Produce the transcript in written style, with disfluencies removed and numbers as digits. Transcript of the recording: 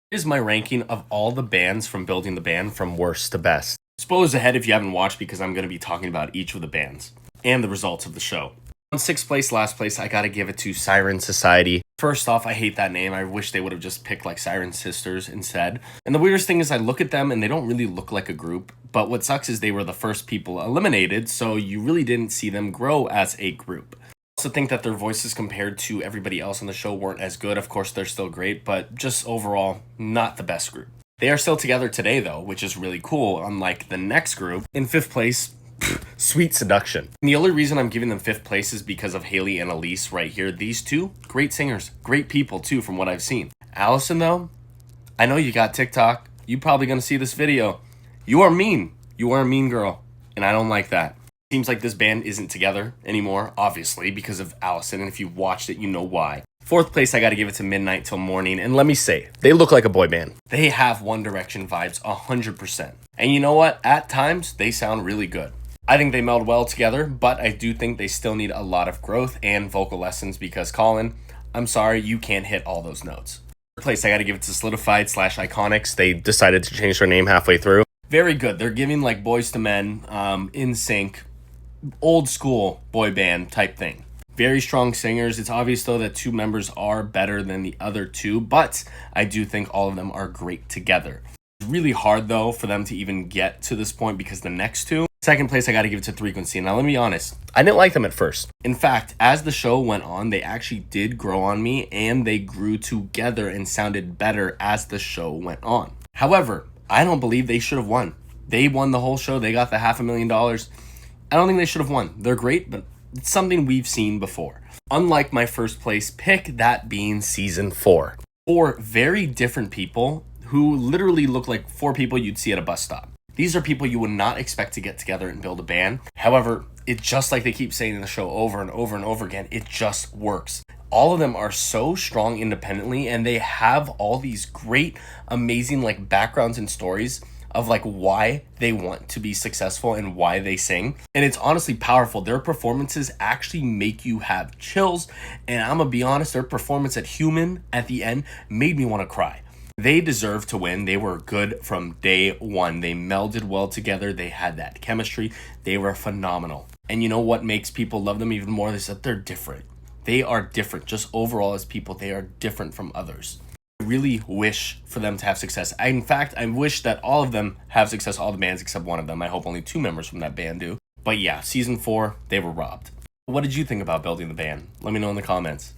Here's my ranking of all the bands from building the band from worst to best. Spoilers ahead if you haven't watched because I'm going to be talking about each of the bands and the results of the show. On sixth place, last place, I gotta give it to Siren Society. First off, I hate that name. I wish they would have just picked like Siren Sisters instead. And the weirdest thing is I look at them and they don't really look like a group. But what sucks is they were the first people eliminated, so you really didn't see them grow as a group. I also think that their voices compared to everybody else on the show weren't as good. Of course, they're still great, but just overall, not the best group. They are still together today though, which is really cool, unlike the next group. In fifth place, Sweet Seduction. And the only reason I'm giving them fifth place is because of Haley and Elise right here. These two, great singers, great people too from what I've seen. Allison though, I know you got TikTok. You probably gonna see this video. You are mean. You are a mean girl. And I don't like that. Seems like this band isn't together anymore, obviously, because of Allison. And if you've watched it, you know why. Fourth place, I gotta give it to Midnight Till Morning. And let me say, they look like a boy band. They have One Direction vibes 100%. And you know what? At times, they sound really good. I think they meld well together, but I do think they still need a lot of growth and vocal lessons because Colin, I'm sorry, you can't hit all those notes. Third place, I gotta give it to Solidified / Iconics. They decided to change their name halfway through. Very good. They're giving like Boys to Men, in sync, old school boy band type thing. Very strong singers. It's obvious though that two members are better than the other two, but I do think all of them are great together. It's really hard though for them to even get to this point because the next two. Second place, I got to give it to Frequency. Now, let me be honest. I didn't like them at first. In fact, as the show went on, they actually did grow on me and they grew together and sounded better as the show went on. However, I don't believe they should have won. They won the whole show. They got the $500,000. I don't think they should have won. They're great, but it's something we've seen before. Unlike my first place pick, that being season 4. 4 very different people who literally look like 4 people you'd see at a bus stop. These are people you would not expect to get together and build a band. However, it's just like they keep saying in the show over and over and over again, it just works. All of them are so strong independently and they have all these great, amazing like backgrounds and stories of like why they want to be successful and why they sing. And it's honestly powerful. Their performances actually make you have chills. And I'm gonna be honest, their performance at Human at the end made me want to cry. They deserve to win. They were good from day one. They melded well together. They had that chemistry. They were phenomenal. And you know what makes people love them even more is that they're different. They are different. Just overall as people, they are different from others. I really wish for them to have success. In fact, I wish that all of them have success, all the bands except one of them. I hope only 2 members from that band do. But yeah, season 4, they were robbed. What did you think about building the band? Let me know in the comments.